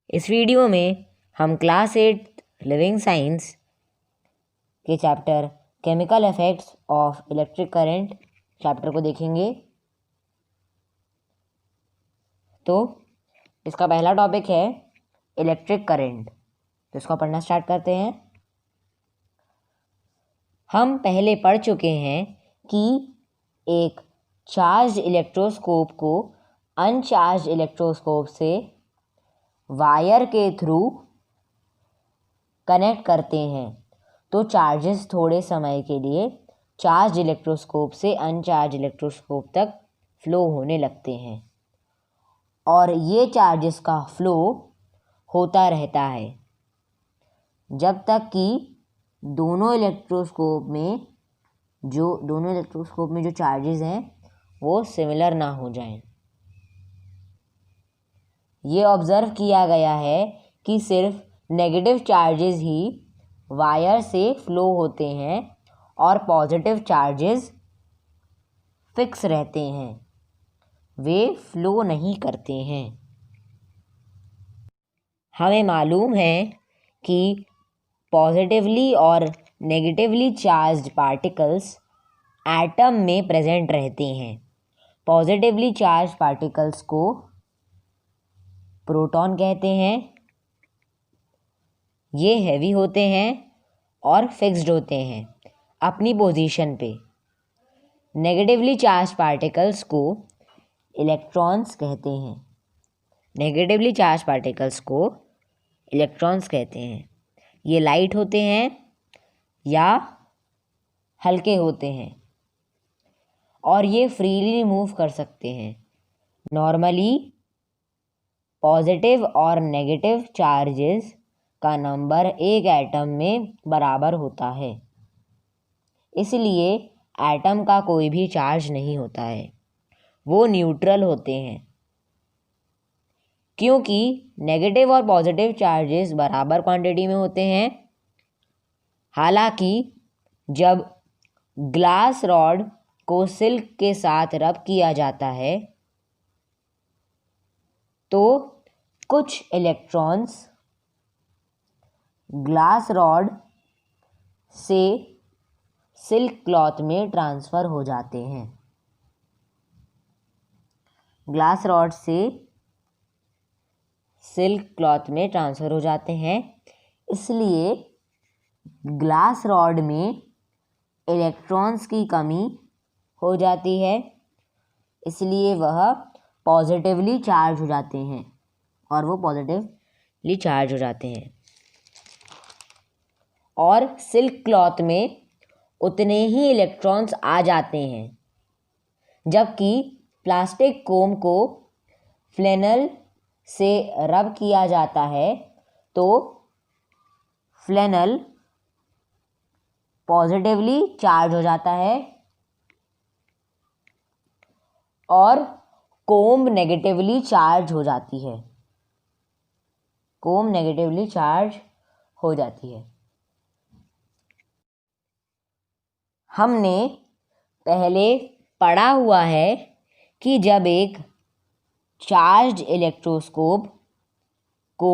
इस वीडियो में हम क्लास 8 लिविंग साइंस के chapter chemical effects of electric current chapter को देखेंगे। तो इसका पहला टॉपिक है इलेक्ट्रिक करंट। तो इसको पढ़ना स्टार्ट करते हैं। हम पहले पढ़ चुके हैं कि एक चार्ज इलेक्ट्रोस्कोप को अनचार्ज इलेक्ट्रोस्कोप से वायर के थ्रू कनेक्ट करते हैं तो चार्जेस थोड़े समय के लिए चार्ज इलेक्ट्रोस्कोप से अनचार्ज इलेक्ट्रोस्कोप तक फ्लो होने लगते हैं और ये चार्जेस का फ्लो होता रहता है जब तक कि दोनों इलेक्ट्रोस्कोप में जो चार्जेस हैं वो सिमिलर ना हो जाएं। ये ऑब्ज़र्व किया गया है कि सिर्फ नेगेटिव चार्जेस ही वायर से फ्लो होते हैं और पॉजिटिव चार्जेस फिक्स रहते हैं, वे फ्लो नहीं करते हैं। हमें मालूम है कि पॉजिटिवली और नेगेटिवली चार्ज्ड पार्टिकल्स एटम में प्रेजेंट रहते हैं। पॉजिटिवली चार्ज पार्टिकल्स को प्रोटॉन कहते हैं। ये हैवी होते हैं और फिक्स्ड होते हैं अपनी पोजीशन पे। नेगेटिवली चार्ज पार्टिकल्स को इलेक्ट्रॉन्स कहते हैं। नेगेटिवली चार्ज पार्टिकल्स को इलेक्ट्रॉन्स कहते हैं। ये लाइट होते हैं या हल्के होते हैं और ये फ्रीली मूव कर सकते हैं। नॉर्मली पॉजिटिव और नेगेटिव चार्जेस का नंबर एक एटम में बराबर होता है, इसलिए एटम का कोई भी चार्ज नहीं होता है, वो न्यूट्रल होते हैं। क्योंकि नेगेटिव और पॉजिटिव चार्जेस बराबर क्वांटिटी में होते हैं। हालांकि जब ग्लास रॉड को सिल्क के साथ रब किया जाता है तो कुछ इलेक्ट्रॉन्स ग्लास रॉड से सिल्क क्लॉथ में ट्रांसफ़र हो जाते हैं। ग्लास रॉड से सिल्क क्लॉथ में ट्रांसफ़र हो जाते हैं, इसलिए ग्लास रॉड में इलेक्ट्रॉन्स की कमी हो जाती है, इसलिए वह पॉजिटिवली चार्ज हो जाते हैं और सिल्क क्लॉथ में उतने ही इलेक्ट्रॉन्स आ जाते हैं। जबकि प्लास्टिक कोम को फ्लेनल से रब किया जाता है तो फ्लेनल पॉजिटिवली चार्ज हो जाता है और कोम्ब नेगेटिवली चार्ज हो जाती है। हमने पहले पढ़ा हुआ है कि जब एक चार्ज्ड इलेक्ट्रोस्कोप को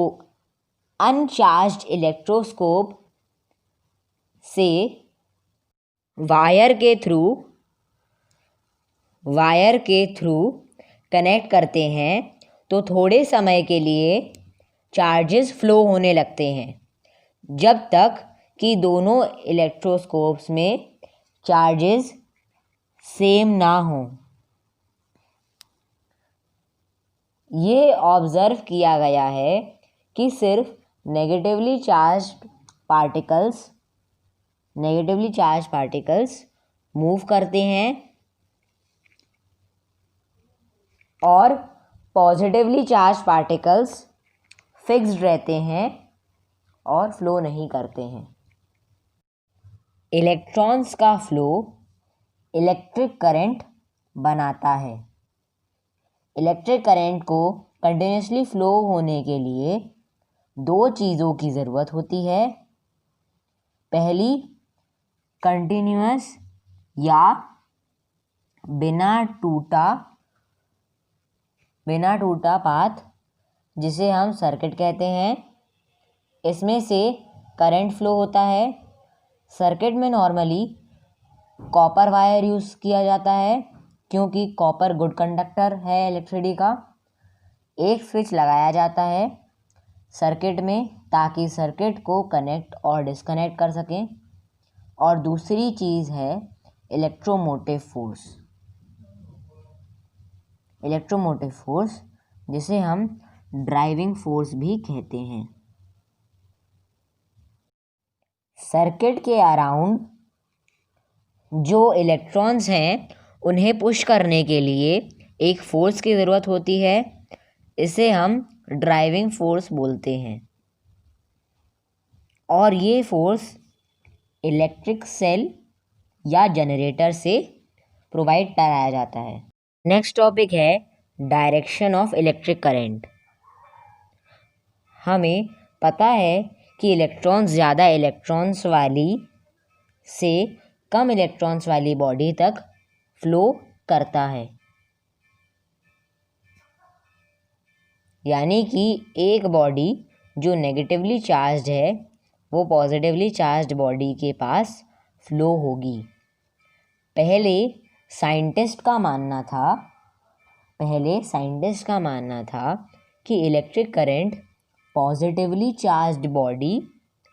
अनचार्ज्ड इलेक्ट्रोस्कोप से वायर के थ्रू कनेक्ट करते हैं तो थोड़े समय के लिए चार्जेस फ्लो होने लगते हैं जब तक कि दोनों इलेक्ट्रोस्कोप्स में चार्जेस सेम ना हो। ये ऑब्ज़र्व किया गया है कि सिर्फ नेगेटिवली चार्ज्ड पार्टिकल्स मूव करते हैं और पॉजिटिवली चार्ज्ड पार्टिकल्स फिक्स्ड रहते हैं और फ्लो नहीं करते हैं। इलेक्ट्रॉन्स का फ्लो इलेक्ट्रिक करंट बनाता है। इलेक्ट्रिक करंट को कंटिन्यूसली फ्लो होने के लिए दो चीज़ों की ज़रूरत होती है। पहली, कंटिन्यूअस या बिना टूटा पाथ जिसे हम सर्किट कहते हैं। इसमें से करंट फ्लो होता है। सर्किट में नॉर्मली कॉपर वायर यूज़ किया जाता है क्योंकि कॉपर गुड कंडक्टर है इलेक्ट्रिसिटी का। एक स्विच लगाया जाता है सर्किट में ताकि सर्किट को कनेक्ट और डिस्कनेक्ट कर सकें। और दूसरी चीज़ है इलेक्ट्रोमोटिव फोर्स। इलेक्ट्रोमोटिव फोर्स जिसे हम ड्राइविंग फोर्स भी कहते हैं। सर्किट के अराउंड जो इलेक्ट्रॉन्स हैं उन्हें पुश करने के लिए एक फोर्स की ज़रूरत होती है। इसे हम ड्राइविंग फोर्स बोलते हैं और ये फोर्स इलेक्ट्रिक सेल या जनरेटर से प्रोवाइड कराया जाता है। नेक्स्ट टॉपिक है डायरेक्शन ऑफ इलेक्ट्रिक करंट। हमें पता है कि इलेक्ट्रॉन्स ज़्यादा इलेक्ट्रॉन्स वाली से कम इलेक्ट्रॉन्स वाली बॉडी तक फ्लो करता है। यानी कि एक बॉडी जो नेगेटिवली चार्ज्ड है वो पॉजिटिवली चार्ज्ड बॉडी के पास फ्लो होगी। पहले साइंटिस्ट का मानना था कि electric current positively charged body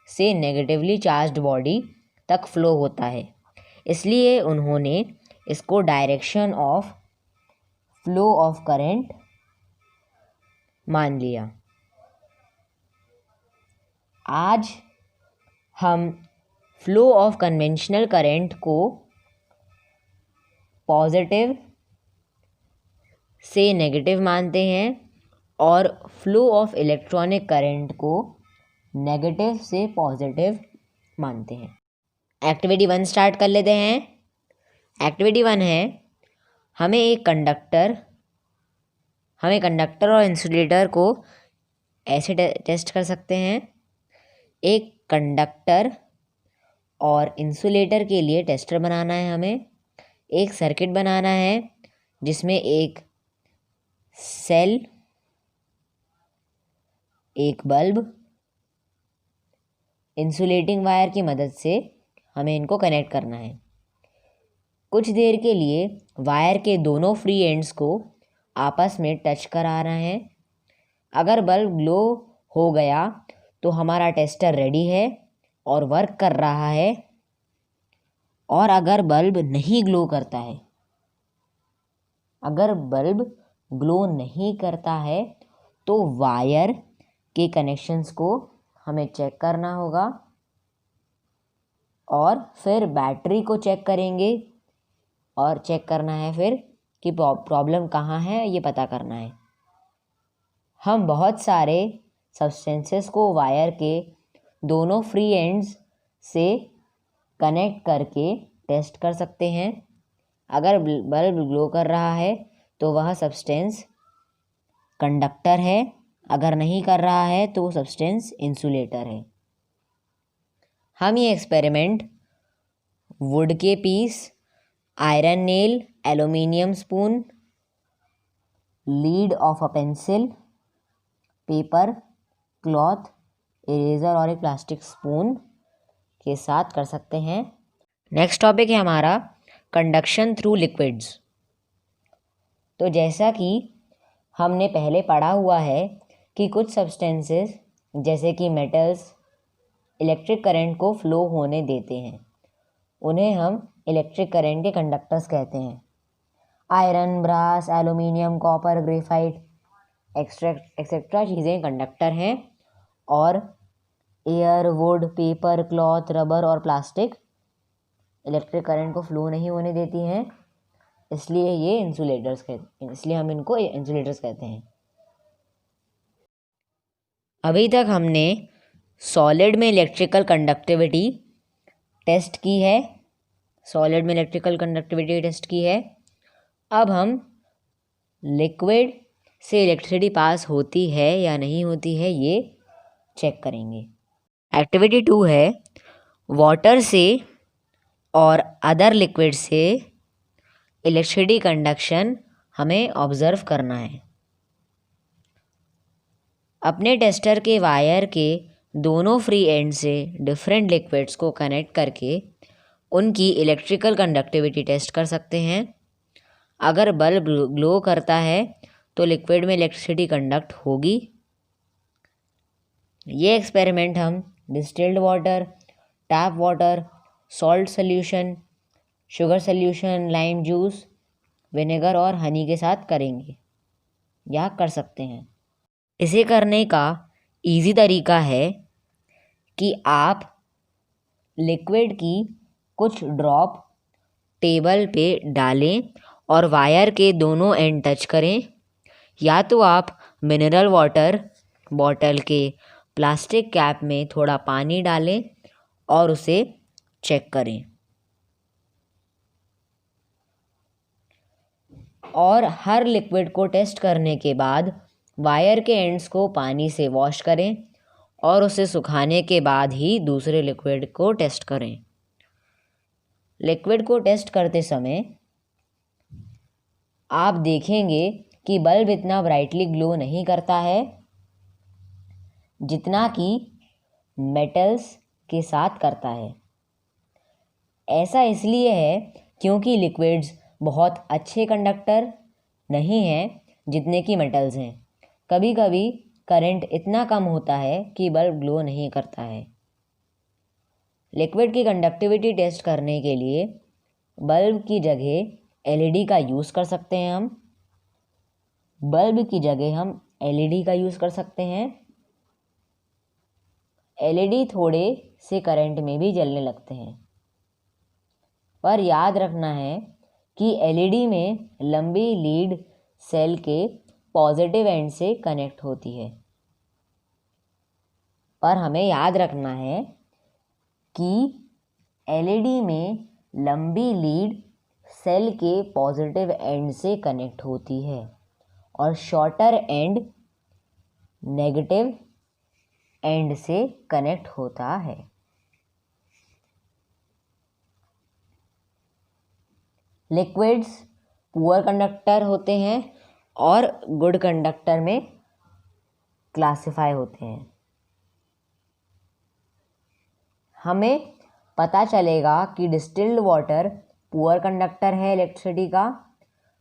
से नेगेटिवली चार्ज्ड बॉडी तक फ्लो होता है, इसलिए उन्होंने इसको direction of flow of current मान लिया। आज हम फ्लो ऑफ कन्वेंशनल करंट को पॉजिटिव से नेगेटिव मानते हैं और फ्लो ऑफ इलेक्ट्रॉनिक करंट को नेगेटिव से पॉजिटिव मानते हैं। एक्टिविटी 1 स्टार्ट कर लेते हैं। एक्टिविटी 1 है हमें कंडक्टर और इंसुलेटर को ऐसे टेस्ट कर सकते हैं। एक कंडक्टर और इंसुलेटर के लिए टेस्टर बनाना है। हमें एक सर्किट बनाना है जिसमें एक सेल, एक बल्ब, इंसुलेटिंग वायर की मदद से हमें इनको कनेक्ट करना है। कुछ देर के लिए वायर के दोनों फ्री एंड्स को आपस में टच कराना है। अगर बल्ब ग्लो हो गया तो हमारा टेस्टर रेडी है और वर्क कर रहा है। और अगर बल्ब नहीं ग्लो करता है तो वायर के कनेक्शंस को हमें चेक करना होगा और फिर बैटरी को चेक करेंगे और चेक करना है फिर कि प्रॉब्लम कहाँ है ये पता करना है। हम बहुत सारे सब्सटेंसेस को वायर के दोनों फ्री एंड्स से कनेक्ट करके टेस्ट कर सकते हैं। अगर बल्ब ग्लो कर रहा है तो वह सब्सटेंस कंडक्टर है, अगर नहीं कर रहा है तो वो सब्सटेंस इंसुलेटर है। हम ये एक्सपेरिमेंट वुड के piece, iron nail, aluminium spoon, lead of a pencil, paper, cloth, eraser और एक प्लास्टिक स्पून के साथ कर सकते हैं। नेक्स्ट टॉपिक है हमारा कंडक्शन थ्रू लिक्विड्स। तो जैसा कि हमने पहले पढ़ा हुआ है कि कुछ सब्सटेंसेस जैसे कि मेटल्स इलेक्ट्रिक करंट को फ्लो होने देते हैं, उन्हें हम इलेक्ट्रिक करंट के कंडक्टर्स कहते हैं। Iron, brass, aluminium, copper, graphite etcetera चीज़ें कंडक्टर हैं और air, wood, paper, cloth, rubber और प्लास्टिक इलेक्ट्रिक करंट को फ्लो नहीं होने देती हैं, इसलिए हम इनको इंसुलेटर्स कहते हैं। अभी तक हमने सॉलिड में इलेक्ट्रिकल कंडक्टिविटी टेस्ट की है। अब हम लिक्विड से इलेक्ट्रिसिटी पास होती है या नहीं होती है ये चेक करेंगे। एक्टिविटी 2 है वाटर से और अदर लिक्विड से इलेक्ट्रिसिटी कंडक्शन हमें ऑब्जर्व करना है। अपने टेस्टर के वायर के दोनों फ्री एंड से डिफरेंट लिक्विड्स को कनेक्ट करके उनकी इलेक्ट्रिकल कंडक्टिविटी टेस्ट कर सकते हैं। अगर बल्ब ग्लो करता है तो लिक्विड में इलेक्ट्रिसिटी कंडक्ट होगी। ये एक्सपेरिमेंट हम distilled water, tap water, salt solution, sugar solution, lime juice, vinegar और हनी के साथ करेंगे या कर सकते हैं। इसे करने का इजी तरीका है कि आप लिक्विड की कुछ ड्रॉप टेबल पे डालें और वायर के दोनों एंड टच करें, या तो आप मिनरल वाटर बॉटल के प्लास्टिक कैप में थोड़ा पानी डालें और उसे चेक करें, और हर लिक्विड को टेस्ट करने के बाद वायर के एंड्स को पानी से वॉश करें और उसे सुखाने के बाद ही दूसरे लिक्विड को टेस्ट करें। लिक्विड को टेस्ट करते समय आप देखेंगे कि बल्ब इतना ब्राइटली ग्लो नहीं करता है जितना कि मेटल्स के साथ करता है। ऐसा इसलिए है क्योंकि लिक्विड्स बहुत अच्छे कंडक्टर नहीं हैं जितने कि मेटल्स हैं। कभी कभी करंट इतना कम होता है कि बल्ब ग्लो नहीं करता है। लिक्विड की कंडक्टिविटी टेस्ट करने के लिए बल्ब की जगह एलईडी का यूज़ कर सकते हैं। हम बल्ब की जगह हम एलईडी का यूज़ कर सकते हैं। एलईडी थोड़े से करंट में भी जलने लगते हैं, पर याद रखना है कि एलईडी में लंबी लीड सेल के पॉजिटिव एंड से कनेक्ट होती है। पर हमें याद रखना है कि एलईडी में लंबी लीड सेल के पॉजिटिव एंड से कनेक्ट होती है और शॉर्टर एंड नेगेटिव एंड से कनेक्ट होता है। लिक्विड्स पुअर कंडक्टर होते हैं और गुड कंडक्टर में क्लासिफाई होते हैं। हमें पता चलेगा कि डिस्टिल्ड वाटर पुअर कंडक्टर है इलेक्ट्रिसिटी का,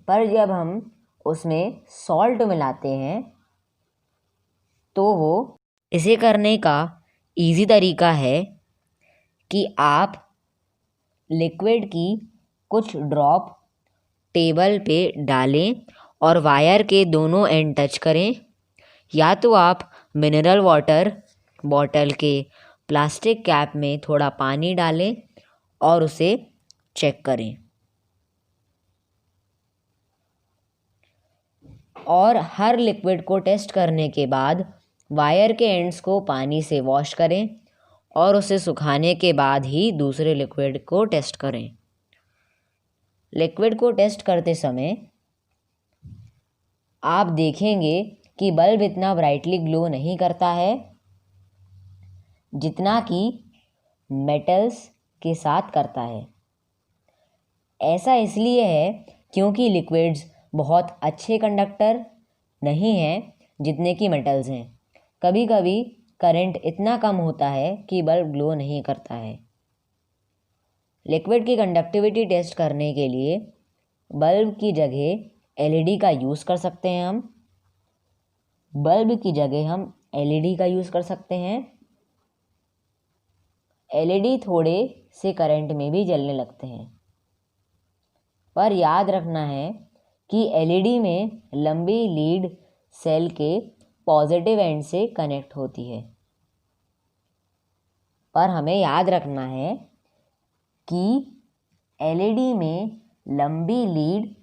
पर जब हम उसमें सॉल्ट मिलाते हैं तो वो, इसे करने का इजी तरीका है कि आप लिक्विड की कुछ ड्रॉप टेबल पे डालें और वायर के दोनों एंड टच करें, या तो आप मिनरल वाटर बॉटल के प्लास्टिक कैप में थोड़ा पानी डालें और उसे चेक करें, और हर लिक्विड को टेस्ट करने के बाद वायर के एंड्स को पानी से वॉश करें और उसे सुखाने के बाद ही दूसरे लिक्विड को टेस्ट करें। लिक्विड को टेस्ट करते समय आप देखेंगे कि बल्ब इतना ब्राइटली ग्लो नहीं करता है जितना कि मेटल्स के साथ करता है। ऐसा इसलिए है क्योंकि लिक्विड्स बहुत अच्छे कंडक्टर नहीं हैं जितने कि मेटल्स हैं। कभी कभी करंट इतना कम होता है कि बल्ब ग्लो नहीं करता है। लिक्विड की कंडक्टिविटी टेस्ट करने के लिए बल्ब की जगह एलईडी का यूज़ कर सकते हैं। हम बल्ब की जगह हम एलईडी का यूज़ कर सकते हैं। एलईडी थोड़े से करंट में भी जलने लगते हैं, पर याद रखना है कि एलईडी में लंबी लीड सेल के पॉजिटिव एंड से कनेक्ट होती है। पर हमें याद रखना है कि एलईडी में लंबी लीड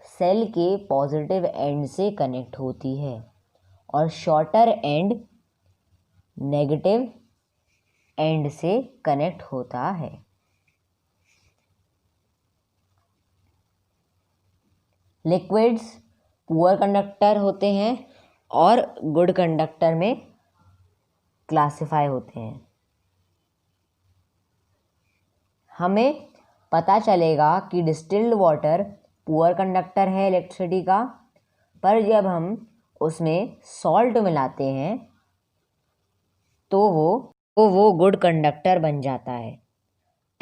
सेल के पॉजिटिव एंड से कनेक्ट होती है और शॉर्टर एंड नेगेटिव एंड से कनेक्ट होता है। लिक्विड्स पुअर कंडक्टर होते हैं और गुड कंडक्टर में क्लासिफाई होते हैं। हमें पता चलेगा कि डिस्टिल्ड वाटर पुअर कंडक्टर है इलेक्ट्रिसिटी का, पर जब हम उसमें सॉल्ट मिलाते हैं तो वो गुड कंडक्टर बन जाता है।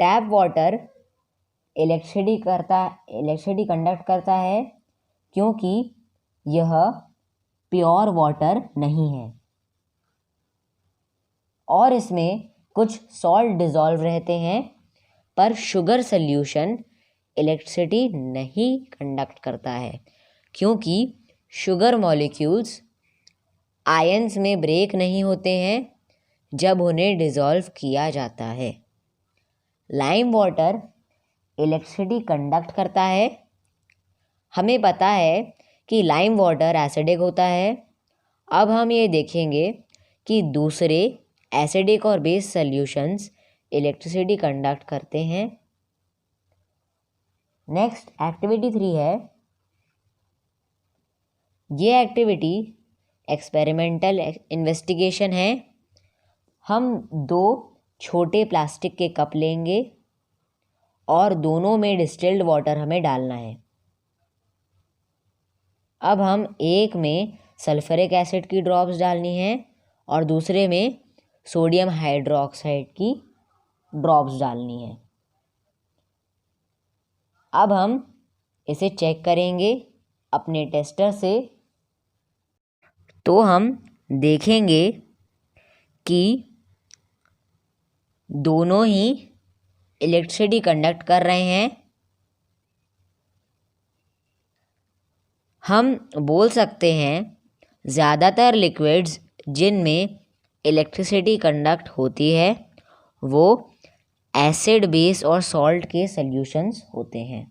टैप वाटर इलेक्ट्रिसिटी कंडक्ट करता है क्योंकि यह प्योर वाटर नहीं है और इसमें कुछ सॉल्ट डिज़ोल्व रहते हैं, पर शुगर सल्यूशन इलेक्ट्रिसिटी नहीं कंडक्ट करता है क्योंकि शुगर मॉलिक्यूल्स आयंस में ब्रेक नहीं होते हैं जब उन्हें डिज़ोल्व किया जाता है। लाइम वाटर इलेक्ट्रिसिटी कंडक्ट करता है। हमें पता है कि लाइम वाटर एसिडिक होता है। अब हम ये देखेंगे कि दूसरे एसिडिक और बेस सॉल्यूशंस इलेक्ट्रिसिटी कंडक्ट करते हैं। नेक्स्ट एक्टिविटी 3 है। ये एक्टिविटी एक्सपेरिमेंटल इन्वेस्टिगेशन है। हम 2 छोटे प्लास्टिक के कप लेंगे और दोनों में डिस्टिल्ड वाटर हमें डालना है। अब हम एक में सल्फ्यूरिक एसिड की ड्रॉप्स डालनी है और दूसरे में सोडियम हाइड्रोक्साइड की ड्रॉप्स डालनी है। अब हम इसे चेक करेंगे अपने टेस्टर से, तो हम देखेंगे कि दोनों ही इलेक्ट्रिसिटी कंडक्ट कर रहे हैं। हम बोल सकते हैं ज़्यादातर लिक्विड्स जिनमें इलेक्ट्रिसिटी कंडक्ट होती है वो एसिड, बेस और सॉल्ट के सॉल्यूशंस होते हैं।